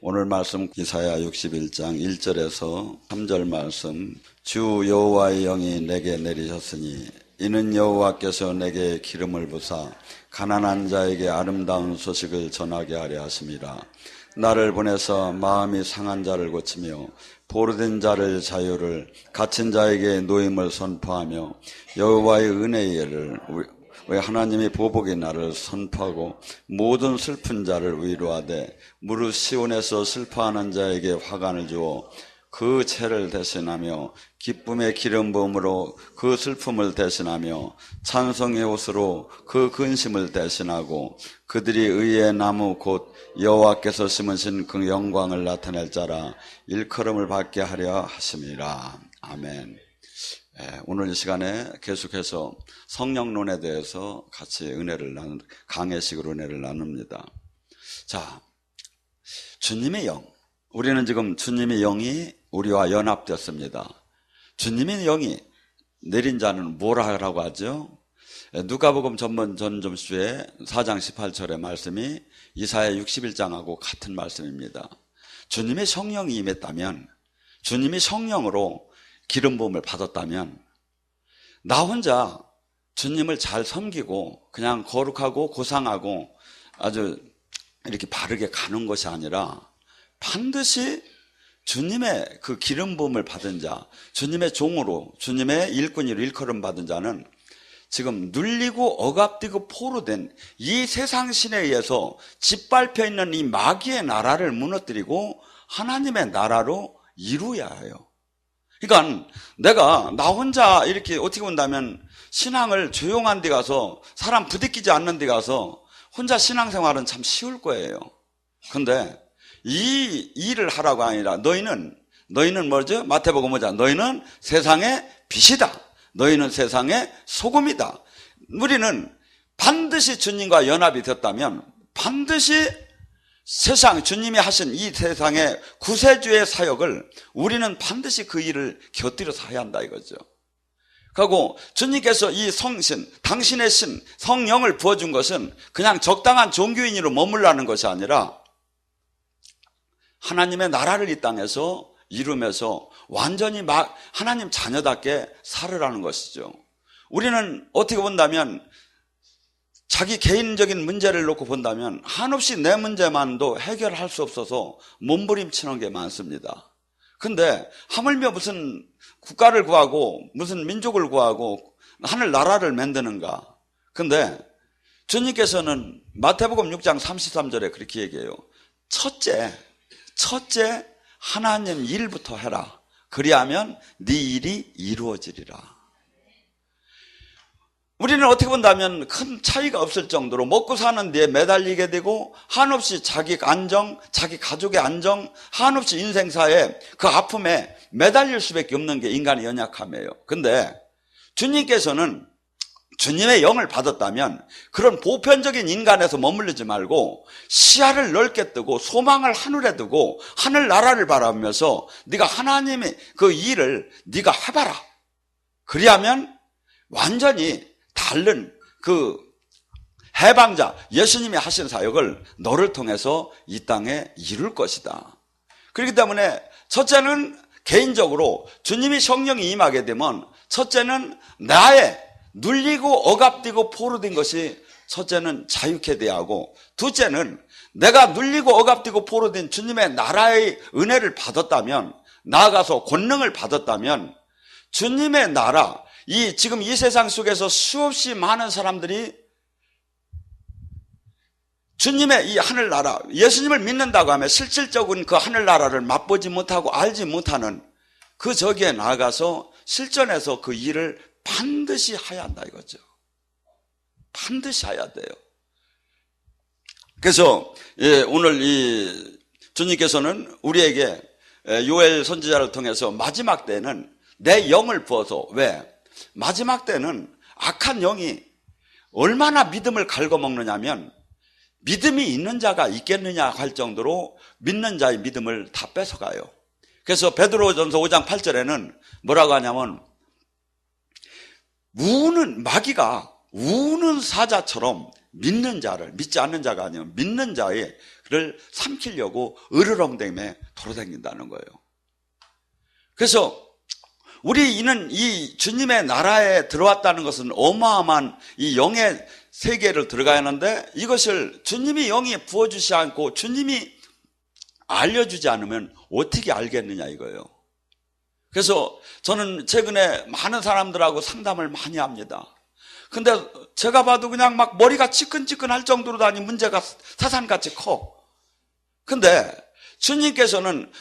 오늘 말씀 이사야 61장 1절에서 3절 말씀. 주 여호와의 영이 내게 내리셨으니 이는 여호와께서 내게 기름을 부사 가난한 자에게 아름다운 소식을 전하게 하려 하심이라. 나를 보내서 마음이 상한 자를 고치며 포로된 자를 자유를, 갇힌 자에게 노임을 선포하며 여호와의 은혜의 예를, 우리 하나님의 보복의 날을 선포하고 모든 슬픈 자를 위로하되 무릇 시온에서 슬퍼하는 자에게 화관을 주어 그 채를 대신하며 기쁨의 기름 부음으로 그 슬픔을 대신하며 찬송의 옷으로 그 근심을 대신하고 그들이 의의 나무 곧 여호와께서 심으신 그 영광을 나타낼 자라 일컬음을 받게 하려 하심이라. 아멘. 오늘 이 시간에 계속해서 성령론에 대해서 같이 강해식으로 은혜를 나눕니다. 자, 주님의 영. 우리는 지금 주님의 영이 우리와 연합되었습니다. 주님의 영이 내린 자는 뭐라고 하죠? 누가복음 전점수의 4장 18절의 말씀이 이사야 61장하고 같은 말씀입니다. 주님의 성령이 임했다면, 주님이 성령으로 기름 부음을 받았다면 나 혼자 주님을 잘 섬기고 그냥 거룩하고 고상하고 아주 이렇게 바르게 가는 것이 아니라 반드시 주님의 그 기름 부음을 받은 자, 주님의 종으로, 주님의 일꾼으로 일컬음 받은 자는 지금 눌리고 억압되고 포로된 이 세상 신에 의해서 짓밟혀 있는 이 마귀의 나라를 무너뜨리고 하나님의 나라로 이루어야 해요. 그러니까 내가 나 혼자 이렇게 어떻게 본다면 신앙을 조용한 데 가서 사람 부딪히지 않는 데 가서 혼자 신앙생활은 참 쉬울 거예요. 근데 이 일을 하라고 아니라 너희는 뭐죠? 마태복음 5장 너희는 세상의 빛이다. 너희는 세상의 소금이다. 우리는 반드시 주님과 연합이 됐다면 반드시 세상 주님이 하신 이 세상의 구세주의 사역을 우리는 반드시 그 일을 곁들여서 해야 한다 이거죠. 그리고 주님께서 이 성신, 당신의 신, 성령을 부어준 것은 그냥 적당한 종교인으로 머물라는 것이 아니라 하나님의 나라를 이 땅에서 이루면서 완전히 하나님 자녀답게 살으라는 것이죠. 우리는 어떻게 본다면 자기 개인적인 문제를 놓고 본다면 한없이 내 문제만도 해결할 수 없어서 몸부림치는 게 많습니다. 근데 하물며 무슨 국가를 구하고 무슨 민족을 구하고 하늘 나라를 만드는가. 근데 주님께서는 마태복음 6장 33절에 그렇게 얘기해요. 첫째 하나님 일부터 해라. 그리하면 네 일이 이루어지리라. 우리는 어떻게 본다면 큰 차이가 없을 정도로 먹고 사는 데에 매달리게 되고 한없이 자기 안정, 자기 가족의 안정, 한없이 인생사에 그 아픔에 매달릴 수밖에 없는 게 인간의 연약함이에요. 근데 주님께서는 주님의 영을 받았다면 그런 보편적인 인간에서 머물르지 말고 시야를 넓게 뜨고 소망을 하늘에 두고 하늘 나라를 바라보면서 네가 하나님의 그 일을 네가 해봐라. 그리하면 완전히 다른 그 해방자 예수님이 하신 사역을 너를 통해서 이 땅에 이룰 것이다. 그렇기 때문에 첫째는 개인적으로 주님이 성령이 임하게 되면 첫째는 나의 눌리고 억압되고 포로된 것이 첫째는 자유케 돼야 하고 둘째는 내가 눌리고 억압되고 포로된 주님의 나라의 은혜를 받았다면 나아가서 권능을 받았다면 주님의 나라 지금 이 세상 속에서 수없이 많은 사람들이 주님의 이 하늘나라, 예수님을 믿는다고 하면 실질적인 그 하늘나라를 맛보지 못하고 알지 못하는 그 저기에 나아가서 실전에서 그 일을 반드시 해야 한다 이거죠. 반드시 해야 돼요. 그래서 오늘 이 주님께서는 우리에게 요엘 선지자를 통해서 마지막 때는 내 영을 부어서 왜? 마지막 때는 악한 영이 얼마나 믿음을 갉아먹느냐면 믿음이 있는 자가 있겠느냐 할 정도로 믿는 자의 믿음을 다 뺏어가요. 그래서 베드로전서 5장 8절에는 뭐라고 하냐면 마귀가 우는 사자처럼 믿는 자를, 믿지 않는 자가 아니라 믿는 자를 삼키려고 으르렁대며 돌아다닌다는 거예요. 그래서 우리는 이 주님의 나라에 들어왔다는 것은 어마어마한 이 영의 세계를 들어가야 하는데, 이것을 주님이 영이 부어주지 않고 주님이 알려주지 않으면 어떻게 알겠느냐 이거예요. 그래서 저는 최근에 많은 사람들하고 상담을 많이 합니다. 근데 제가 봐도 그냥 막 머리가 지끈지끈할 정도로 다니 문제가 사산같이 커. 근데 주님께서는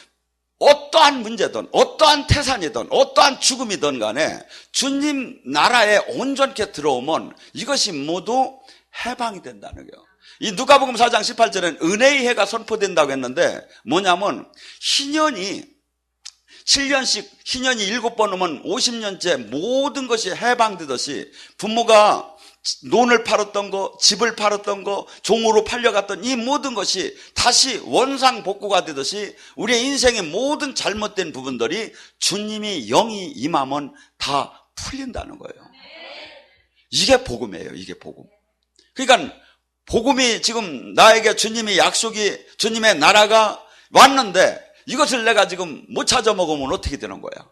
어떠한 문제든 어떠한 태산이든 어떠한 죽음이든 간에 주님 나라에 온전케 들어오면 이것이 모두 해방이 된다는 거예요. 이 누가복음 4장 18절에는 은혜의 해가 선포된다고 했는데, 뭐냐면 희년이 7년씩 희년이 7번 오면 50년째 모든 것이 해방되듯이, 부모가 논을 팔았던 거, 집을 팔았던 거, 종으로 팔려갔던 이 모든 것이 다시 원상복구가 되듯이 우리의 인생의 모든 잘못된 부분들이 주님이 영이 임하면 다 풀린다는 거예요. 이게 복음이에요. 이게 복음. 그러니까 복음이 지금 나에게 주님이 약속이, 주님의 나라가 왔는데 이것을 내가 지금 못 찾아 먹으면 어떻게 되는 거야?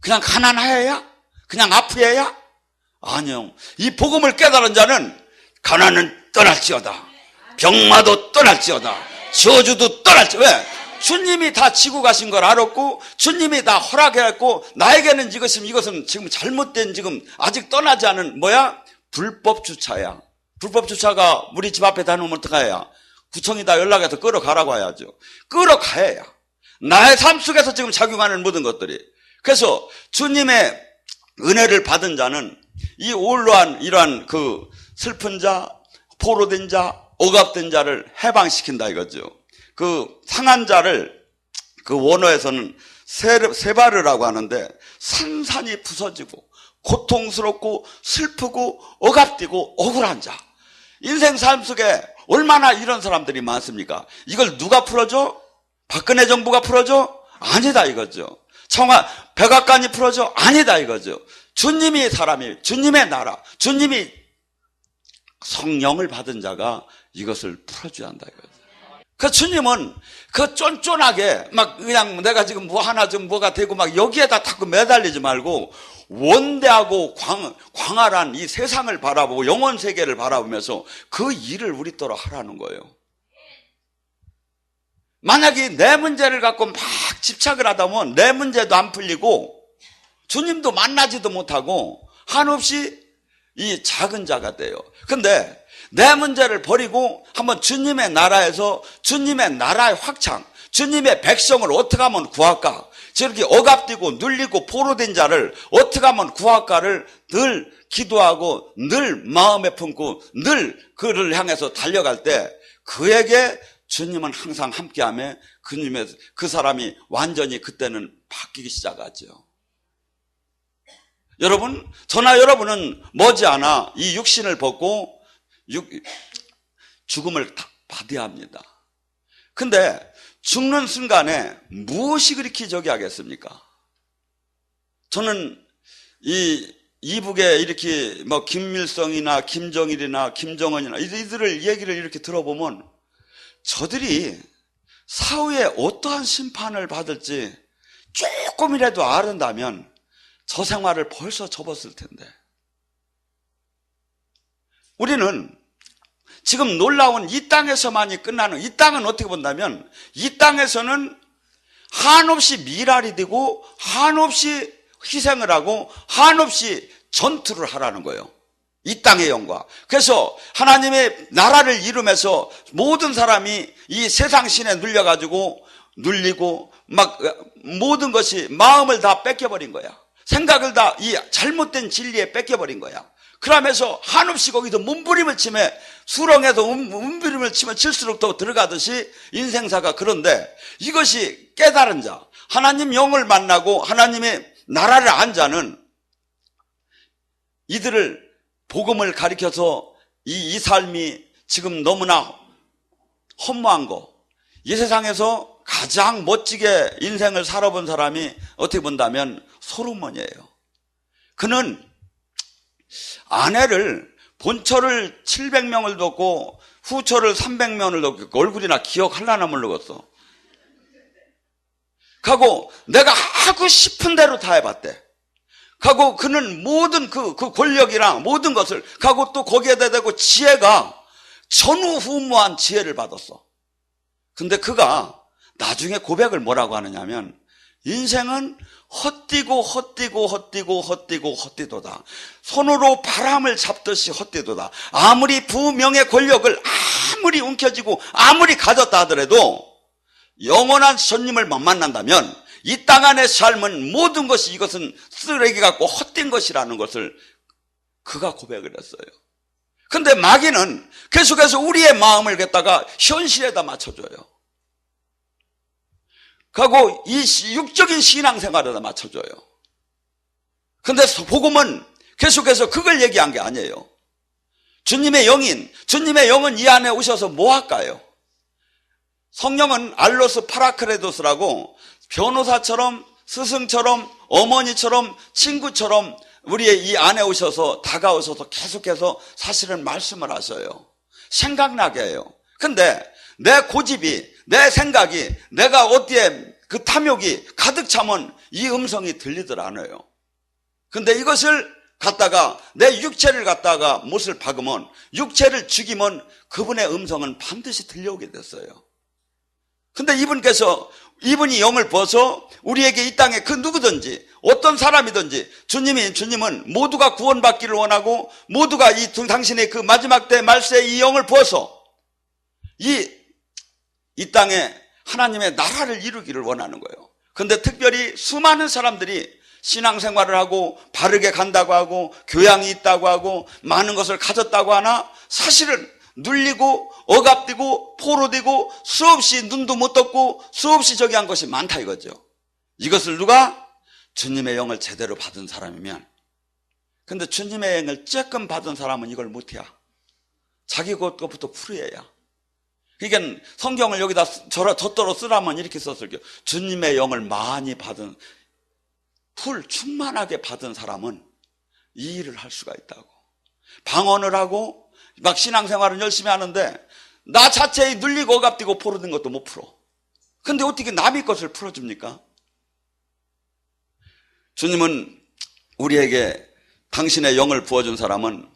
그냥 가난해야? 그냥 아프해야? 아니요. 이 복음을 깨달은 자는 가난은 떠날지어다, 병마도 떠날지어다, 저주도 떠날지어다. 왜? 주님이 다 지고 가신 걸 알았고 주님이 다 허락해갖고 나에게는 이것은 지금 잘못된, 지금 아직 떠나지 않은 뭐야? 불법 주차야. 불법 주차가 우리 집 앞에 다니면 어떡해야? 구청에다 연락해서 끌어가라고 해야죠. 끌어가야. 나의 삶 속에서 지금 작용하는 모든 것들이. 그래서 주님의 은혜를 받은 자는 이 올로한 이러한 그 슬픈 자, 포로된 자, 억압된 자를 해방시킨다 이거죠. 그 상한 자를 그 원어에서는 세바르라고 하는데, 산산이 부서지고 고통스럽고 슬프고 억압되고 억울한 자. 인생 삶 속에 얼마나 이런 사람들이 많습니까? 이걸 누가 풀어줘? 박근혜 정부가 풀어줘? 아니다 이거죠. 백악관이 풀어줘? 아니다 이거죠. 주님이 사람이, 주님의 나라, 주님이 성령을 받은 자가 이것을 풀어줘야 한다 이거죠. 그 주님은 그 쫀쫀하게 막 그냥 내가 지금 뭐 하나 좀 뭐가 되고 막 여기에다 자꾸 매달리지 말고 원대하고 광활한 이 세상을 바라보고 영원 세계를 바라보면서 그 일을 우리더러 하라는 거예요. 만약에 내 문제를 갖고 막 집착을 하다 보면 내 문제도 안 풀리고 주님도 만나지도 못하고 한없이 이 작은 자가 돼요. 근데 내 문제를 버리고 한번 주님의 나라에서 주님의 나라의 확장, 주님의 백성을 어떻게 하면 구할까? 저렇게 억압되고 눌리고 포로된 자를 어떻게 하면 구할까를 늘 기도하고 늘 마음에 품고 늘 그를 향해서 달려갈 때 그에게 주님은 항상 함께하며 그 사람이 완전히 그때는 바뀌기 시작하죠. 여러분, 저나 여러분은 머지않아 이 육신을 벗고 죽음을 받아야 합니다. 근데 죽는 순간에 무엇이 그렇게 저기 하겠습니까? 저는 이 이북에 이렇게 뭐 김일성이나 김정일이나 김정은이나 이들을 얘기를 이렇게 들어보면 저들이 사후에 어떠한 심판을 받을지 조금이라도 알았다면 저 생활을 벌써 접었을 텐데. 우리는 지금 놀라운 이 땅에서만이 끝나는, 이 땅은 어떻게 본다면 이 땅에서는 한없이 미랄이 되고 한없이 희생을 하고 한없이 전투를 하라는 거예요. 이 땅의 영광. 그래서 하나님의 나라를 이루면서 모든 사람이 이 세상 신에 눌려가지고 눌리고 막 모든 것이 마음을 다 뺏겨버린 거야. 생각을 다 이 잘못된 진리에 뺏겨버린 거야. 그러면서 한없이 거기서 몸부림을 치며 수렁에서 몸부림을 치면 칠수록 더 들어가듯이 인생사가. 그런데 이것이 깨달은 자, 하나님 영을 만나고 하나님의 나라를 안 자는 이들을 복음을 가리켜서 이 삶이 지금 너무나 허무한 거, 이 세상에서 가장 멋지게 인생을 살아본 사람이 어떻게 본다면 솔로몬이에요. 그는 아내를 본처를 700명을 뒀고 후처를 300명을 뒀고 얼굴이나 기억하려나 모르겠어. 가고 내가 하고 싶은 대로 다 해봤대. 가고 그는 모든 그 권력이랑 모든 것을 가고 또 거기에다 대고 지혜가 전후후무한 지혜를 받았어. 근데 그가 나중에 고백을 뭐라고 하느냐면 인생은 헛디도다. 손으로 바람을 잡듯이 헛디도다. 아무리 부명의 권력을 아무리 움켜쥐고 아무리 가졌다 하더라도 영원한 주님을 못 만난다면 이 땅 안의 삶은 모든 것이 이것은 쓰레기 같고 헛된 것이라는 것을 그가 고백을 했어요. 근데 마귀는 계속해서 우리의 마음을 갖다가 현실에다 맞춰줘요. 그리고 이 육적인 신앙생활에다 맞춰줘요. 근데 복음은 계속해서 그걸 얘기한 게 아니에요. 주님의 영은 이 안에 오셔서 뭐 할까요? 성령은 알로스 파라크레도스라고 변호사처럼 스승처럼 어머니처럼 친구처럼 우리의 이 안에 오셔서 다가오셔서 계속해서 사실은 말씀을 하셔요. 생각나게 해요. 근데 내 고집이, 내 생각이, 내가 어디에 그 탐욕이 가득 차면 이 음성이 들리들 않아요. 근데 이것을 갖다가 내 육체를 갖다가 못을 박으면, 육체를 죽이면 그분의 음성은 반드시 들려오게 됐어요. 근데 이분이 영을 부어서 우리에게 이 땅에 그 누구든지 어떤 사람이든지 주님은 모두가 구원받기를 원하고 모두가 당신의 그 마지막 때 말세에 이 영을 부어서 이 땅에 하나님의 나라를 이루기를 원하는 거예요. 근데 특별히 수많은 사람들이 신앙생활을 하고 바르게 간다고 하고 교양이 있다고 하고 많은 것을 가졌다고 하나 사실은 눌리고 억압되고 포로되고 수없이 눈도 못 떴고 수없이 저기 한 것이 많다 이거죠. 이것을 누가? 주님의 영을 제대로 받은 사람이면. 근데 주님의 영을 조금 받은 사람은 이걸 못해야. 자기 것부터 풀어야. 그러니까 성경을 여기다 젖도로 쓰라면 이렇게 썼을 게요. 주님의 영을 많이 받은, 충만하게 받은 사람은 이 일을 할 수가 있다고. 방언을 하고 막 신앙생활은 열심히 하는데 나 자체에 눌리고 억압되고 포로된 것도 못 풀어. 근데 어떻게 남의 것을 풀어줍니까? 주님은 우리에게 당신의 영을 부어준 사람은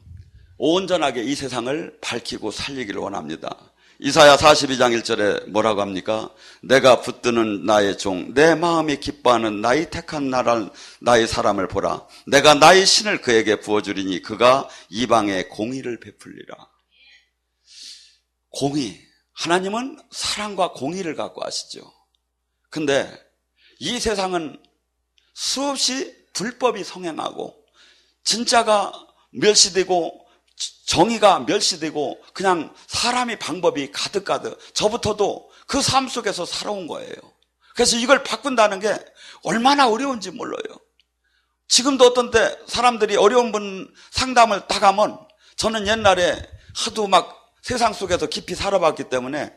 온전하게 이 세상을 밝히고 살리기를 원합니다. 이사야 42장 1절에 뭐라고 합니까? 내가 붙드는 나의 종, 내 마음이 기뻐하는 나의 택한 나의 사람을 보라. 내가 나의 신을 그에게 부어주리니 그가 이방에 공의를 베풀리라. 공의. 하나님은 사랑과 공의를 갖고 하시죠. 근데 이 세상은 수없이 불법이 성행하고 진짜가 멸시되고 정의가 멸시되고 그냥 사람의 방법이 가득가득, 저부터도 그 삶 속에서 살아온 거예요. 그래서 이걸 바꾼다는 게 얼마나 어려운지 몰라요. 지금도 어떤 때 사람들이 어려운 분 상담을 딱 하면 저는 옛날에 하도 막 세상 속에서 깊이 살아봤기 때문에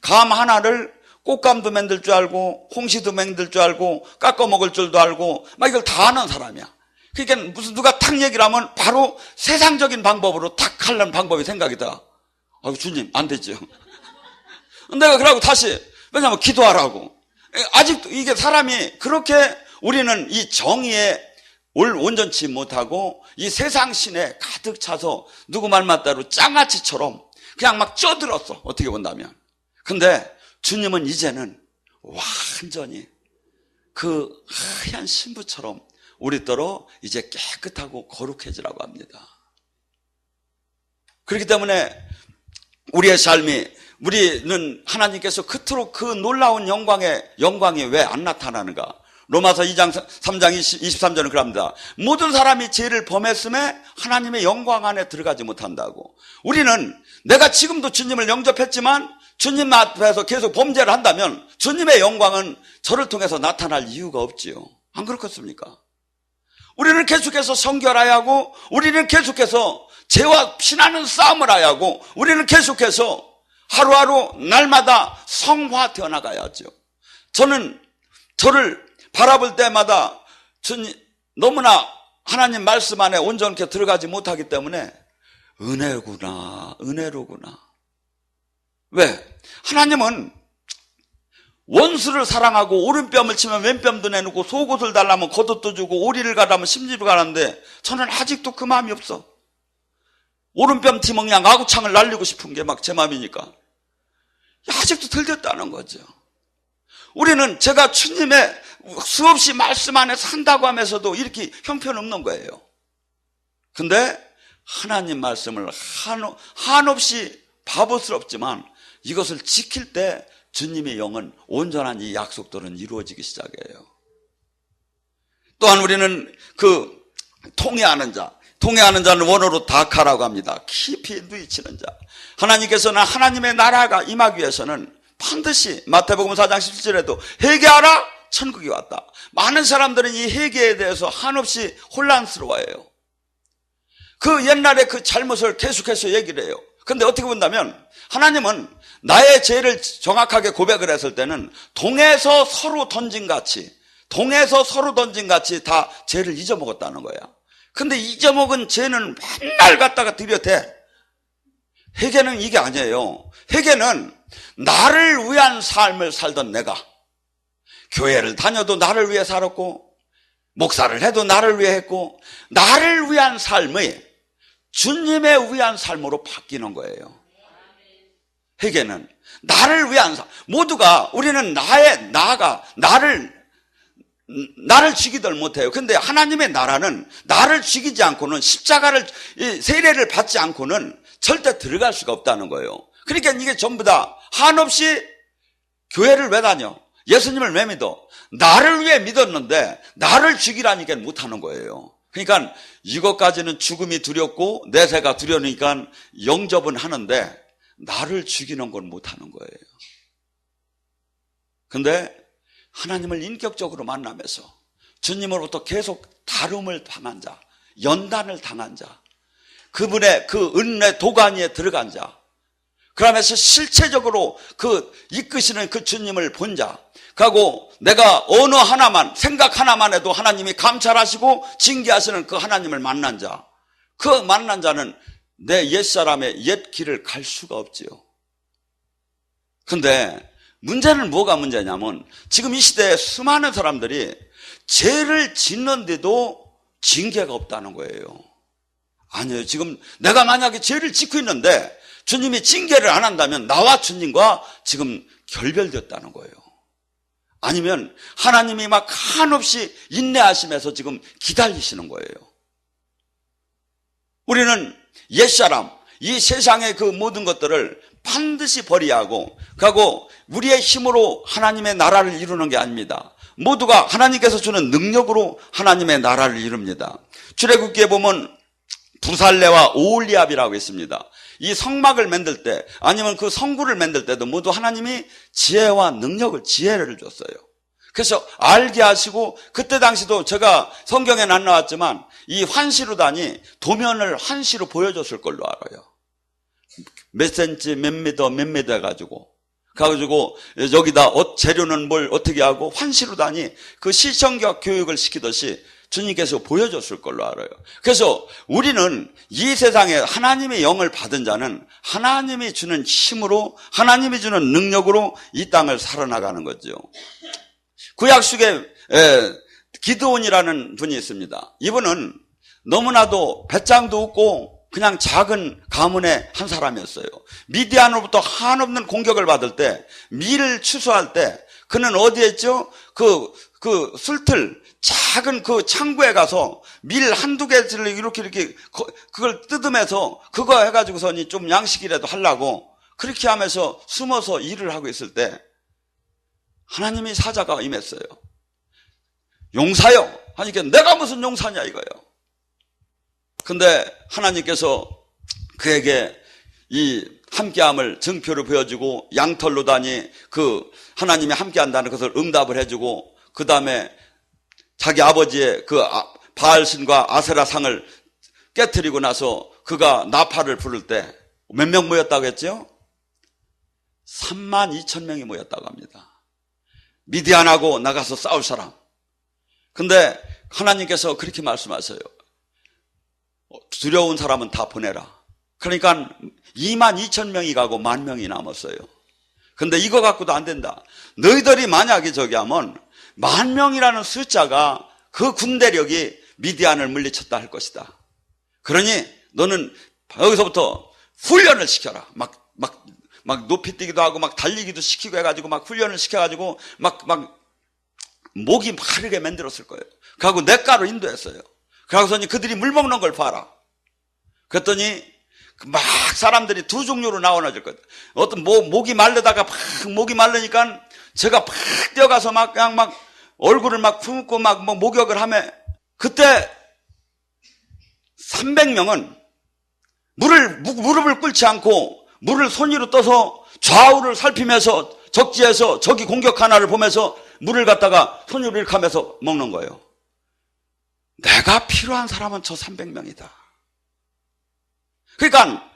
감 하나를 꽃감도 만들 줄 알고 홍시도 만들 줄 알고 깎아 먹을 줄도 알고 막 이걸 다 아는 사람이야. 그러니까 무슨 누가 탁 얘기를 하면 바로 세상적인 방법으로 탁 하려는 방법이 생각이 다. 주님 안 되죠. 내가 그러고 다시, 왜냐하면 기도하라고. 아직도 이게 사람이 그렇게 우리는 이 정의에 온전치 못하고 이 세상 신에 가득 차서 누구 말 맞다로 장아찌처럼 그냥 막 쪄들었어. 어떻게 본다면. 근데 주님은 이제는 완전히 그 하얀 신부처럼 우리더러 이제 깨끗하고 거룩해지라고 합니다. 그렇기 때문에 우리의 삶이, 우리는 하나님께서 그토록 그 놀라운 영광이 왜 안 나타나는가? 로마서 2장 3장 23절은 그럽니다. 모든 사람이 죄를 범했음에 하나님의 영광 안에 들어가지 못한다고. 우리는 내가 지금도 주님을 영접했지만 주님 앞에서 계속 범죄를 한다면 주님의 영광은 저를 통해서 나타날 이유가 없지요. 안 그렇겠습니까? 우리는 계속해서 성결해야 하고, 우리는 계속해서 죄와 피나는 싸움을 해야 하고, 우리는 계속해서 하루하루 날마다 성화되어 나가야죠. 저는 저를 바라볼 때마다 너무나 하나님 말씀 안에 온전히 들어가지 못하기 때문에 은혜구나, 은혜로구나. 왜? 하나님은 원수를 사랑하고 오른뺨을 치면 왼뺨도 내놓고 속옷을 달라면 겉옷도 주고 오리를 가라면 심지를 가는데 저는 아직도 그 마음이 없어. 오른뺨 티면 그냥 아구창을 날리고 싶은 게 막 제 마음이니까. 아직도 들렸다는 거죠. 우리는 제가 주님의 수없이 말씀 안에 산다고 하면서도 이렇게 형편없는 거예요. 근데 하나님 말씀을 한없이 바보스럽지만 이것을 지킬 때 주님의 영은 온전한 이 약속들은 이루어지기 시작해요. 또한 우리는 그 통회하는 자는 원어로 다카라고 합니다. 깊이 누이치는 자. 하나님께서는 하나님의 나라가 임하기 위해서는 반드시 마태복음 4장 17절에도 회개하라 천국이 왔다. 많은 사람들은 이 회개에 대해서 한없이 혼란스러워해요. 그 옛날에 그 잘못을 계속해서 얘기를 해요. 근데 어떻게 본다면 하나님은 나의 죄를 정확하게 고백을 했을 때는 동에서 서로 던진 같이 다 죄를 잊어먹었다는 거야. 근데 잊어먹은 죄는 맨날 갖다가 들여대. 회개는 이게 아니에요. 회개는 나를 위한 삶을 살던 내가 교회를 다녀도 나를 위해 살았고 목사를 해도 나를 위해 했고 나를 위한 삶의 주님의 위한 삶으로 바뀌는 거예요. 회개는 나를 위한 삶. 모두가 우리는 나를 죽이들 못해요. 근데 하나님의 나라는 나를 죽이지 않고는 십자가를 세례를 받지 않고는 절대 들어갈 수가 없다는 거예요. 그러니까 이게 전부 다 한없이 교회를 왜 다녀? 예수님을 왜 믿어? 나를 위해 믿었는데 나를 죽이라니까 못하는 거예요. 그러니까 이것까지는 죽음이 두렵고 내세가 두려우니까 영접은 하는데 나를 죽이는 건 못하는 거예요. 근데 하나님을 인격적으로 만나면서 주님으로부터 계속 다름을 당한 자, 연단을 당한 자, 그분의 그 은혜 도가니에 들어간 자, 그러면서 실체적으로 그 이끄시는 그 주님을 본 자, 그리고 내가 어느 하나만 생각 하나만 해도 하나님이 감찰하시고 징계하시는 그 하나님을 만난 자, 그 만난 자는 내 옛사람의 옛 길을 갈 수가 없지요. 근데 문제는 뭐가 문제냐면 지금 이 시대에 수많은 사람들이 죄를 짓는데도 징계가 없다는 거예요. 아니에요. 지금 내가 만약에 죄를 짓고 있는데 주님이 징계를 안 한다면 나와 주님과 지금 결별됐다는 거예요. 아니면 하나님이 막 한없이 인내하시면서 지금 기다리시는 거예요. 우리는 옛사람, 이 세상의 그 모든 것들을 반드시 버리하고 가고 우리의 힘으로 하나님의 나라를 이루는 게 아닙니다. 모두가 하나님께서 주는 능력으로 하나님의 나라를 이룹니다. 출애굽기에 보면 부살레와 오홀리압이라고 있습니다. 이 성막을 만들 때 아니면 그 성구를 만들 때도 모두 하나님이 지혜와 능력을, 지혜를 줬어요. 그래서 알게 하시고 그때 당시도 제가 성경에는 안 나왔지만 이 환시루단이 도면을 한시로 보여줬을 걸로 알아요. 몇 센치 몇 미터 해가지고 여기다 재료는 뭘 어떻게 하고 환시루단이 그 시청각 교육을 시키듯이 주님께서 보여줬을 걸로 알아요. 그래서 우리는 이 세상에 하나님의 영을 받은 자는 하나님이 주는 힘으로 하나님이 주는 능력으로 이 땅을 살아나가는 거죠. 구약식에 기드온이라는 분이 있습니다. 이분은 너무나도 배짱도 없고 그냥 작은 가문의 한 사람이었어요. 미디안으로부터 한없는 공격을 받을 때 밀을 추수할 때 그는 어디에 있죠? 그 술틀 작은 그 창고에 가서 밀 한두 개를 이렇게 그걸 뜯으면서 그거 해가지고서니 좀 양식이라도 하려고 그렇게 하면서 숨어서 일을 하고 있을 때 하나님이 사자가 임했어요. 용사요 하니까 내가 무슨 용사냐 이거예요. 근데 하나님께서 그에게 이 함께함을 증표를 보여주고 양털로 다니 그 하나님이 함께한다는 것을 응답을 해주고 그 다음에 자기 아버지의 그 바알신과 아세라 상을 깨트리고 나서 그가 나팔을 부를 때 몇 명 모였다고 했죠? 32,000명이 모였다고 합니다. 미디안하고 나가서 싸울 사람. 근데 하나님께서 그렇게 말씀하세요. 두려운 사람은 다 보내라. 그러니까 22,000명이 가고 10,000명이 남았어요. 근데 이거 갖고도 안 된다. 너희들이 만약에 저기 하면 10,000명이라는 숫자가 그 군대력이 미디안을 물리쳤다 할 것이다. 그러니 너는 여기서부터 훈련을 시켜라. 막 높이 뛰기도 하고 막 달리기도 시키고 해가지고 막 훈련을 시켜가지고 막 목이 마르게 만들었을 거예요. 그리고 냇가로 인도했어요. 그러고서는 그들이 물 먹는 걸 봐라. 그랬더니 막 사람들이 두 종류로 나눠질 거예요. 어떤 목이 마르다가 목이 마르니까 제가 팍 뛰어가서 막 그냥 막 얼굴을 막 품고 막 목욕을 하며, 그때 300명은 무릎을 꿇지 않고 물을 손 위로 떠서 좌우를 살피면서 적지에서 적이 공격하나를 보면서 물을 갖다가 손 위로 이렇게 하면서 먹는 거예요. 내가 필요한 사람은 저 300명이다. 그러니까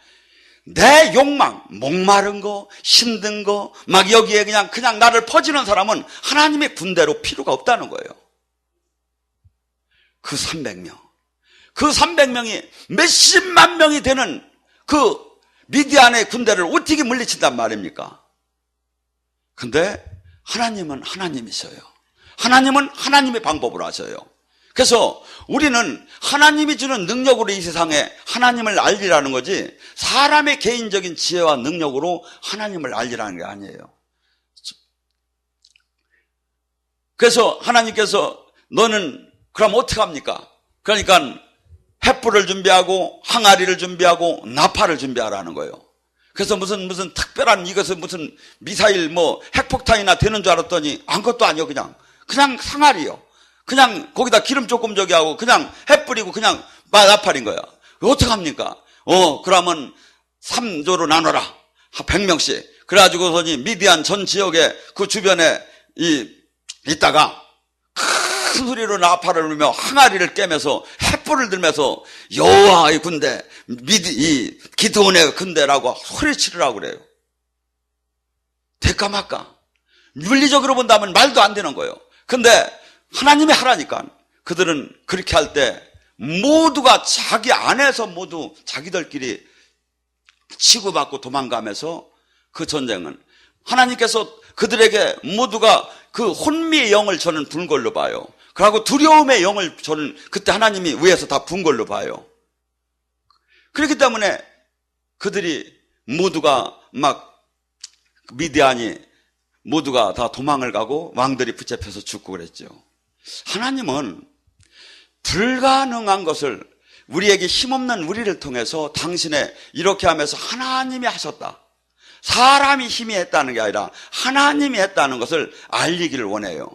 내 욕망, 목마른 거, 힘든 거, 막 여기에 그냥 나를 퍼지는 사람은 하나님의 군대로 필요가 없다는 거예요. 그 300명이 몇십만 명이 되는 그 미디안의 군대를 어떻게 물리친단 말입니까? 근데 하나님은 하나님이셔요. 하나님은 하나님의 방법으로 하셔요. 그래서 우리는 하나님이 주는 능력으로 이 세상에 하나님을 알리라는 거지, 사람의 개인적인 지혜와 능력으로 하나님을 알리라는 게 아니에요. 그래서 하나님께서 너는 그럼 어떻게 합니까? 그러니까 횃불을 준비하고 항아리를 준비하고 나팔을 준비하라는 거예요. 그래서 무슨 특별한 이것은 무슨 미사일 핵폭탄이나 되는 줄 알았더니 아무것도 아니요. 그냥 상아리요. 그냥 거기다 기름 조금 저기 하고 그냥 햇뿌리고 그냥 나팔인 거야. 어떻게 합니까? 그러면 3조로 나눠라. 100명씩. 그래가지고서니 미디안 전 지역에 그 주변에 있다가 큰 소리로 나팔을 울며 항아리를 깨면서 햇불을 들면서 여호와의 군대, 이 기드온의 군대라고 소리치르라고 그래요. 될까 말까? 물리적으로 본다면 말도 안 되는 거예요. 근데 하나님이 하라니까 그들은 그렇게 할 때 모두가 자기 안에서 모두 자기들끼리 치고받고 도망가면서 그 전쟁은 하나님께서 그들에게 모두가 그 혼미의 영을 저는 분 걸로 봐요. 그리고 두려움의 영을 저는 그때 하나님이 위에서 다 분 걸로 봐요. 그렇기 때문에 그들이 모두가 미디안이 모두가 다 도망을 가고 왕들이 붙잡혀서 죽고 그랬죠. 하나님은 불가능한 것을 우리에게 힘없는 우리를 통해서 당신의 이렇게 하면서 하나님이 하셨다. 사람이 힘이 했다는 게 아니라 하나님이 했다는 것을 알리기를 원해요.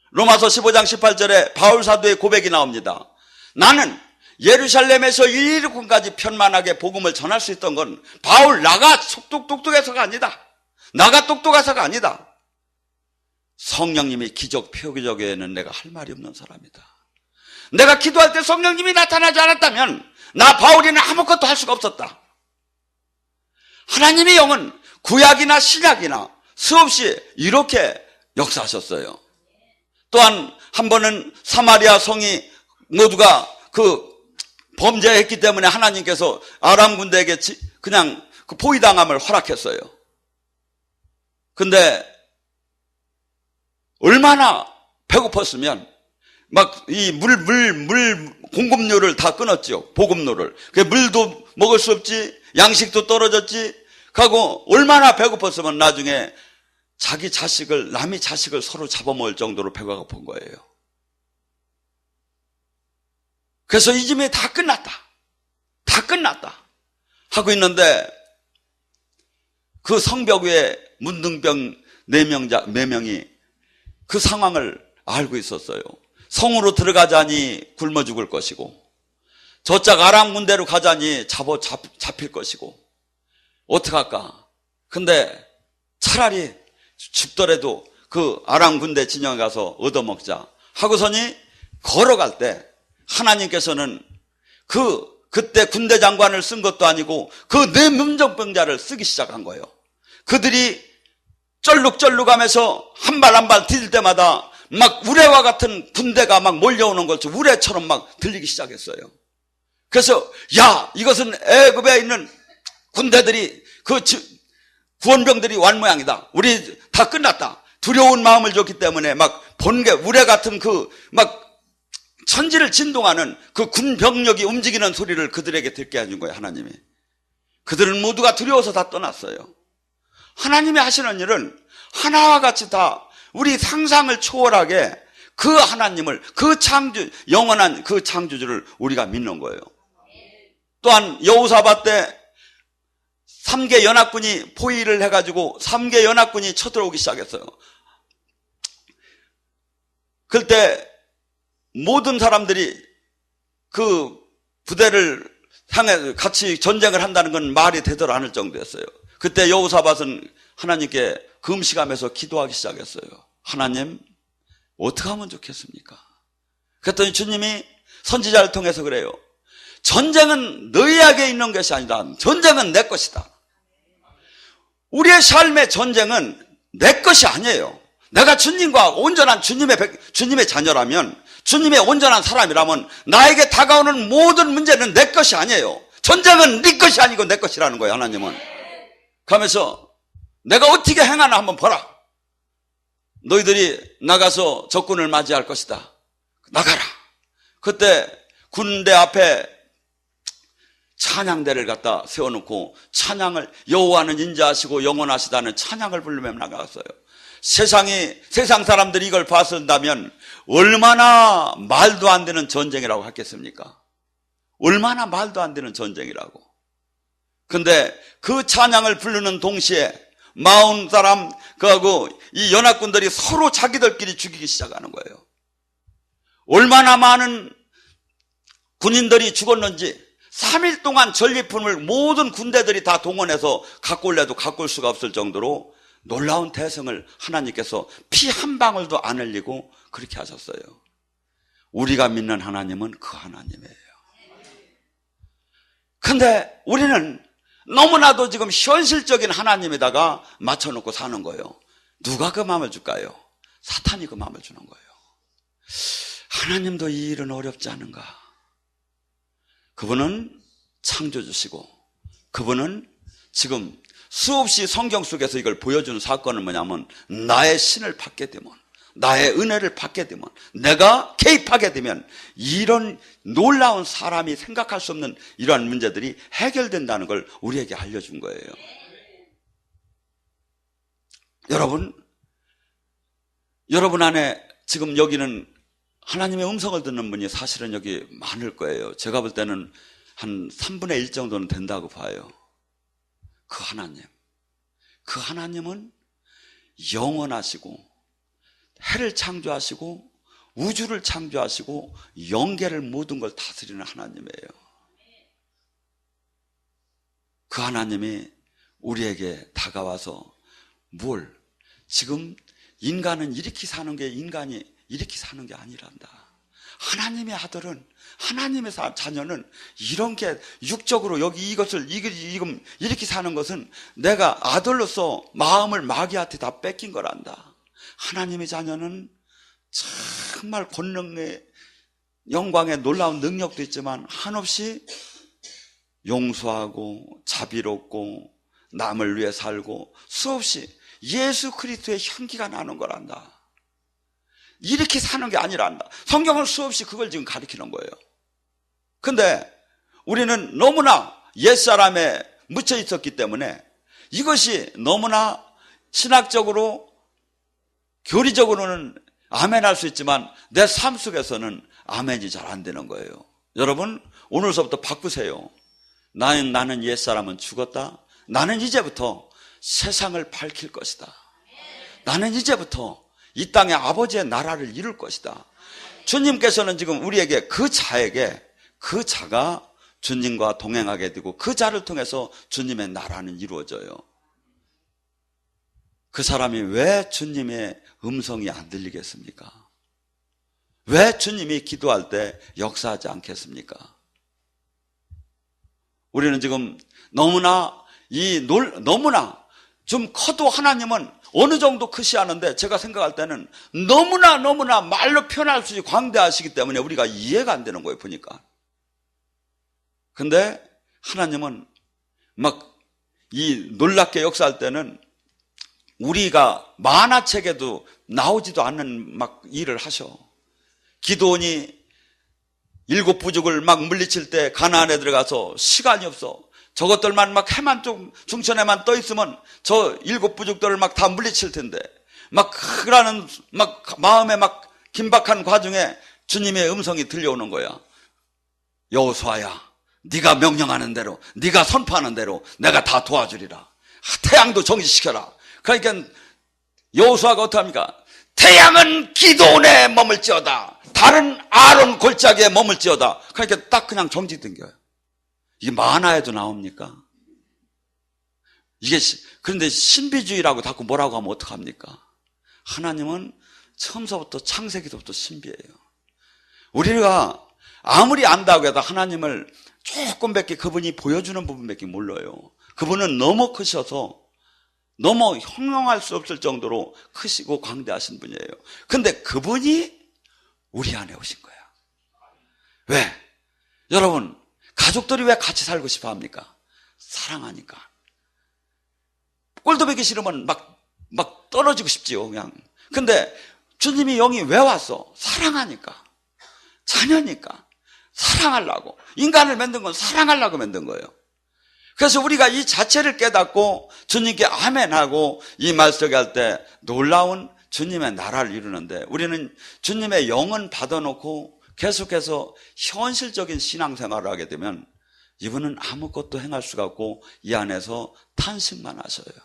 로마서 15장 18절에 바울 사도의 고백이 나옵니다. 나는 예루살렘에서 일일권까지 편만하게 복음을 전할 수 있던 건 나가 똑똑해서가 아니다. 나가 똑똑해서가 아니다. 성령님이 기적 표기적에는 내가 할 말이 없는 사람이다. 내가 기도할 때 성령님이 나타나지 않았다면 나 바울이는 아무것도 할 수가 없었다. 하나님의 영은 구약이나 신약이나 수없이 이렇게 역사하셨어요. 또한 한 번은 사마리아 성이 모두가 범죄했기 때문에 하나님께서 아람 군대에게 그냥 포위당함을 허락했어요. 근데 얼마나 배고팠으면 이 물 공급료를 다 끊었죠. 보급료를. 물도 먹을 수 없지, 양식도 떨어졌지. 하고 얼마나 배고팠으면 나중에 남의 자식을 서로 잡아먹을 정도로 배가 고픈 거예요. 그래서 이 집이 다 끝났다 하고 있는데 그 성벽 위에 문둥병 4명이 그 상황을 알고 있었어요. 성으로 들어가자니 굶어 죽을 것이고 저짝 아람 군대로 가자니 잡힐 것이고 어떡할까? 근데 차라리 죽더라도 그 아람 군대 진영에 가서 얻어먹자 하고서니 걸어갈 때 하나님께서는 그때 군대 장관을 쓴 것도 아니고 그 4문정병자를 쓰기 시작한 거예요. 그들이 쩔룩쩔룩하면서 한 발 한 발 디딜 때마다 우레와 같은 군대가 몰려오는 것처럼 우레처럼 들리기 시작했어요. 그래서 야, 이것은 애굽에 있는 군대들이 구원병들이 완 모양이다. 우리 다 끝났다. 두려운 마음을 줬기 때문에 막 번개, 우레 같은 막 천지를 진동하는 그 군병력이 움직이는 소리를 그들에게 듣게 해준 거예요, 하나님이. 그들은 모두가 두려워서 다 떠났어요. 하나님이 하시는 일은 하나와 같이 다 우리 상상을 초월하게 그 하나님을, 그 창조, 영원한 그 창조주를 우리가 믿는 거예요. 또한 여호사밧 때 3개 연합군이 포위를 해가지고 3개 연합군이 쳐들어오기 시작했어요. 그때 모든 사람들이 그 부대를 향해 같이 전쟁을 한다는 건 말이 되더라 않을 정도였어요. 그때 여호사밧은 하나님께 금식하면서 기도하기 시작했어요. 하나님, 어떻게 하면 좋겠습니까? 그랬더니 주님이 선지자를 통해서 그래요. 전쟁은 너희에게 있는 것이 아니다. 전쟁은 내 것이다. 우리의 삶의 전쟁은 내 것이 아니에요. 내가 주님과 온전한 주님의 자녀라면, 주님의 온전한 사람이라면 나에게 다가오는 모든 문제는 내 것이 아니에요. 전쟁은 네 것이 아니고 내 것이라는 거예요, 하나님은. 그러면서 내가 어떻게 행하나 한번 보라. 너희들이 나가서 적군을 맞이할 것이다. 나가라. 그때 군대 앞에 찬양대를 갖다 세워놓고 찬양을, 여호와는 인자하시고 영원하시다는 찬양을 부르며 나갔어요. 세상 사람들이 이걸 봤었다면 얼마나 말도 안 되는 전쟁이라고 했겠습니까? 얼마나 말도 안 되는 전쟁이라고. 근데 그 찬양을 부르는 동시에 40사람 그하고 이 연합군들이 서로 자기들끼리 죽이기 시작하는 거예요. 얼마나 많은 군인들이 죽었는지 3일 동안 전리품을 모든 군대들이 다 동원해서 갖고 올래도 갖고 올 수가 없을 정도로 놀라운 대성을 하나님께서 피 한 방울도 안 흘리고 그렇게 하셨어요. 우리가 믿는 하나님은 그 하나님이에요. 근데 우리는 너무나도 지금 현실적인 하나님에다가 맞춰놓고 사는 거예요. 누가 그 마음을 줄까요? 사탄이 그 마음을 주는 거예요. 하나님도 이 일은 어렵지 않은가? 그분은 창조주시고 그분은 지금 수없이 성경 속에서 이걸 보여주는 사건은 뭐냐면 나의 신을 받게 되면, 나의 은혜를 받게 되면, 내가 개입하게 되면 이런 놀라운 사람이 생각할 수 없는 이러한 문제들이 해결된다는 걸 우리에게 알려준 거예요. 여러분 안에 지금 여기는 하나님의 음성을 듣는 분이 사실은 여기 많을 거예요. 제가 볼 때는 한 3분의 1 정도는 된다고 봐요. 그 하나님은 영원하시고 해를 창조하시고 우주를 창조하시고 영계를 모든 걸 다스리는 하나님이에요. 그 하나님이 우리에게 다가와서 지금 인간은 이렇게 사는 게 인간이 이렇게 사는 게 아니란다. 하나님의 아들은, 하나님의 자녀는 이런 게 육적으로 여기 이것을 이렇게 사는 것은 내가 아들로서 마음을 마귀한테 다 뺏긴 거란다. 하나님의 자녀는 정말 권능의 영광의 놀라운 능력도 있지만 한없이 용서하고 자비롭고 남을 위해 살고 수없이 예수 그리스도의 향기가 나는 거란다. 이렇게 사는 게 아니란다. 성경은 수없이 그걸 지금 가르치는 거예요. 근데 우리는 너무나 옛사람에 묻혀 있었기 때문에 이것이 너무나 신학적으로 교리적으로는 아멘할 수 있지만 내 삶 속에서는 아멘이 잘 안 되는 거예요. 여러분, 오늘서부터 바꾸세요. 나는 옛사람은 죽었다. 나는 이제부터 세상을 밝힐 것이다. 나는 이제부터 이 땅에 아버지의 나라를 이룰 것이다. 주님께서는 지금 우리에게 그 자가 주님과 동행하게 되고 그 자를 통해서 주님의 나라는 이루어져요. 그 사람이 왜 주님의 음성이 안 들리겠습니까? 왜 주님이 기도할 때 역사하지 않겠습니까? 우리는 지금 너무나 좀 커도 하나님은 어느 정도 크시하는데 제가 생각할 때는 너무나 말로 표현할 수 없이 광대하시기 때문에 우리가 이해가 안 되는 거예요, 보니까. 근데 하나님은 막 이 놀랍게 역사할 때는 우리가 만화책에도 나오지도 않는 막 일을 하셔. 기드온이 7 부족을 막 물리칠 때 가나안에 들어가서 시간이 없어. 저것들만 막 해만 좀 중천에만 떠 있으면 저 7 부족들을 막 다 물리칠 텐데 막 그러는 막 마음에 막 긴박한 과정에 주님의 음성이 들려오는 거야. 여호수아야, 네가 명령하는 대로, 네가 선포하는 대로 내가 다 도와주리라. 태양도 정지시켜라. 그러니까 여호수아가 어떡합니까? 태양은 기드온에 머물지어다, 달은 아론 골짜기에 머물지어다. 그러니까 딱 그냥 정지된겨요. 이게 만화에도 나옵니까? 이게 그런데 신비주의라고 자꾸 뭐라고 하면 어떡합니까? 하나님은 처음서부터 창세기부터 신비예요. 우리가 아무리 안다고 해도 하나님을 조금밖에 그분이 보여주는 부분밖에 몰라요. 그분은 너무 크셔서 너무 형용할 수 없을 정도로 크시고 광대하신 분이에요. 근데 그분이 우리 안에 오신 거야. 왜? 여러분, 가족들이 왜 같이 살고 싶어 합니까? 사랑하니까. 꼴도 보기 싫으면 막 떨어지고 싶지요, 그냥. 근데 주님이 영이 왜 왔어? 사랑하니까. 자녀니까. 사랑하려고. 인간을 만든 건 사랑하려고 만든 거예요. 그래서 우리가 이 자체를 깨닫고 주님께 아멘하고 이 말씀을 할 때 놀라운 주님의 나라를 이루는데, 우리는 주님의 영은 받아놓고 계속해서 현실적인 신앙생활을 하게 되면 이분은 아무것도 행할 수가 없고 이 안에서 탄식만 하셔요.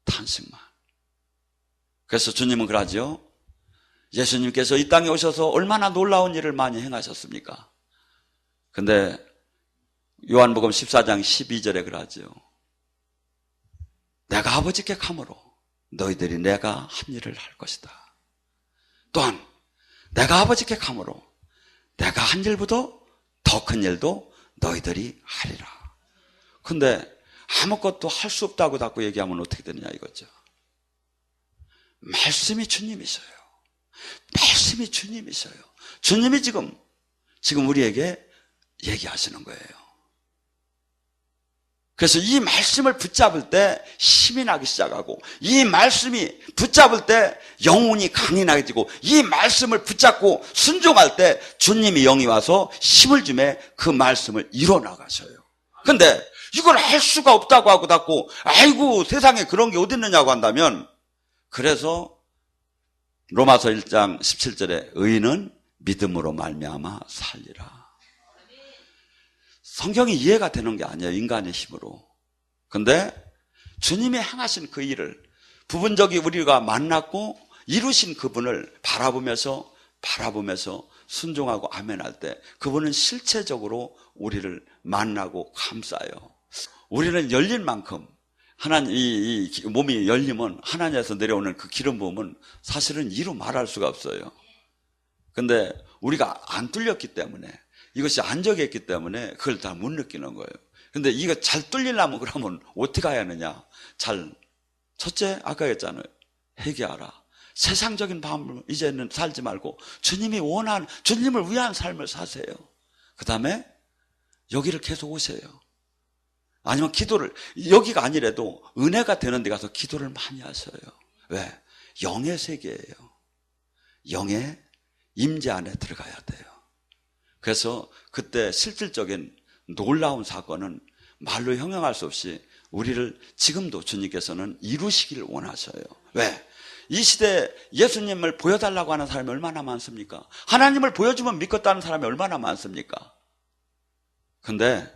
탄식만. 그래서 주님은 그러죠. 예수님께서 이 땅에 오셔서 얼마나 놀라운 일을 많이 행하셨습니까? 근데 요한복음 14장 12절에 그러죠. 내가 아버지께 가므로 너희들이 내가 한 일을 할 것이다. 또한 내가 아버지께 가므로 내가 한 일보다 더 큰 일도 너희들이 하리라. 근데 아무것도 할 수 없다고 자꾸 얘기하면 어떻게 되느냐 이거죠. 말씀이 주님이셔요. 말씀이 주님이셔요. 주님이 지금 우리에게 얘기하시는 거예요. 그래서 이 말씀을 붙잡을 때 힘이 나기 시작하고, 이 말씀이 붙잡을 때 영혼이 강이 나게지고, 이 말씀을 붙잡고 순종할 때 주님이 영이 와서 힘을 주매 그 말씀을 이뤄나가셔요. 근데 이걸 할 수가 없다고 하고 닫고, 아이고 세상에 그런 게 어디 있느냐고 한다면, 그래서 로마서 1장 17절에 의인은 믿음으로 말미암아 살리라. 성경이 이해가 되는 게 아니에요, 인간의 힘으로. 근데 주님이 행하신 그 일을 부분적이 우리가 만났고 이루신 그분을 바라보면서 순종하고 아멘할 때 그분은 실체적으로 우리를 만나고 감싸요. 우리는 열린 만큼 하나님, 이 몸이 열리면 하나님에서 내려오는 그 기름 부음은 사실은 이루 말할 수가 없어요. 근데 우리가 안 뚫렸기 때문에, 이것이 안적이 있기 때문에 그걸 다 못 느끼는 거예요. 근데 이거 잘 뚫리려면 그러면 어떻게 해야 하느냐? 첫째, 아까 했잖아요. 회개하라. 세상적인 마음으로 이제는 살지 말고 주님이 원하는, 주님을 위한 삶을 사세요. 그 다음에 여기를 계속 오세요. 아니면 기도를, 여기가 아니라도 은혜가 되는 데 가서 기도를 많이 하셔요. 왜? 영의 세계예요. 영의 임재 안에 들어가야 돼요. 그래서 그때 실질적인 놀라운 사건은 말로 형용할 수 없이 우리를 지금도 주님께서는 이루시기를 원하셔요. 왜? 이 시대에 예수님을 보여달라고 하는 사람이 얼마나 많습니까? 하나님을 보여주면 믿겠다는 사람이 얼마나 많습니까? 근데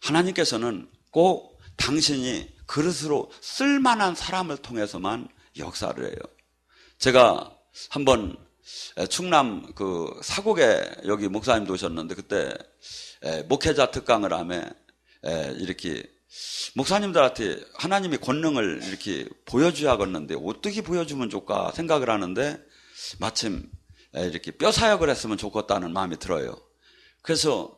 하나님께서는 꼭 당신이 그릇으로 쓸만한 사람을 통해서만 역사를 해요. 제가 한번 충남 그 사곡에 여기 목사님도 오셨는데, 그때 목회자 특강을 하며 이렇게 목사님들한테 하나님의 권능을 이렇게 보여줘야겠는데 어떻게 보여주면 좋을까 생각을 하는데, 마침 이렇게 뼈 사역을 했으면 좋겠다는 마음이 들어요. 그래서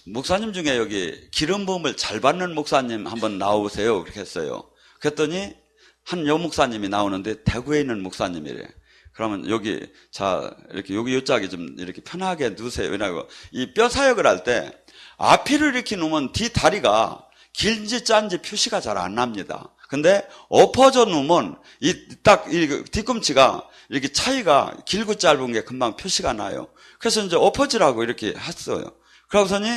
목사님 중에 여기 기름 부음을 잘 받는 목사님 한번 나오세요 그렇게 했어요. 그랬더니 한 여목사님이 나오는데 대구에 있는 목사님이래. 그러면 여기, 자, 이렇게 여기 요짝이 좀 이렇게 편하게 누세요. 왜냐하면 이 뼈 사역을 할 때 앞뒤를 이렇게 놓으면 뒤 다리가 길지 짠지 표시가 잘 안 납니다. 근데 엎어져 놓으면 이 뒤꿈치가 이렇게 차이가 길고 짧은 게 금방 표시가 나요. 그래서 이제 엎어지라고 이렇게 했어요. 그러고서니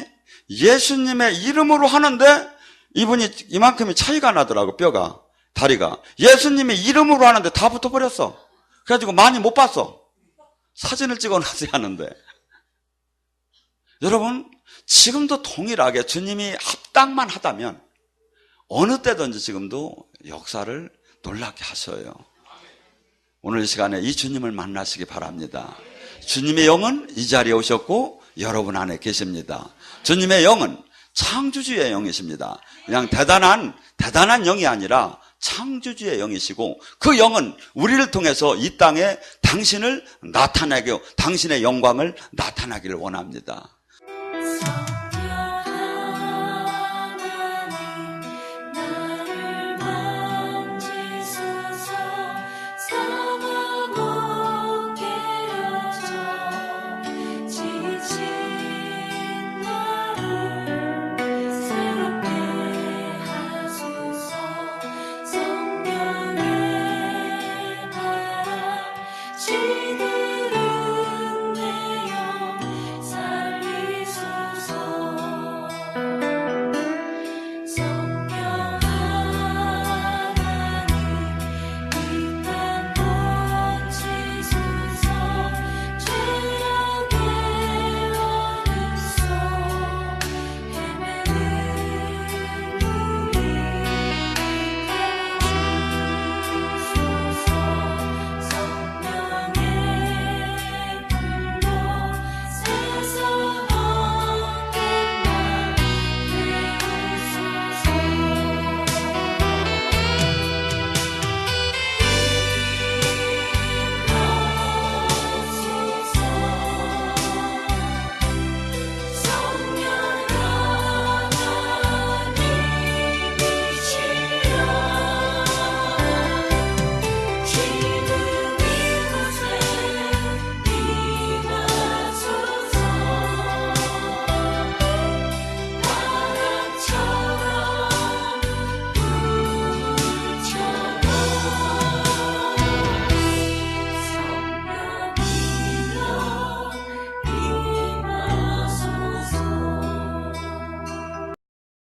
예수님의 이름으로 하는데 이분이 이만큼의 차이가 나더라고, 뼈가, 다리가. 예수님의 이름으로 하는데 다 붙어버렸어. 그래가지고 많이 못 봤어. 사진을 찍어놨어야 하는데. 여러분, 지금도 동일하게 주님이 합당만 하다면 어느 때든지 지금도 역사를 놀랍게 하셔요. 오늘 이 시간에 이 주님을 만나시기 바랍니다. 주님의 영은 이 자리에 오셨고 여러분 안에 계십니다. 주님의 영은 창조주의 영이십니다. 그냥 대단한 영이 아니라 창조주의 영이시고 그 영은 우리를 통해서 이 땅에 당신을 나타내고 당신의 영광을 나타나기를 원합니다.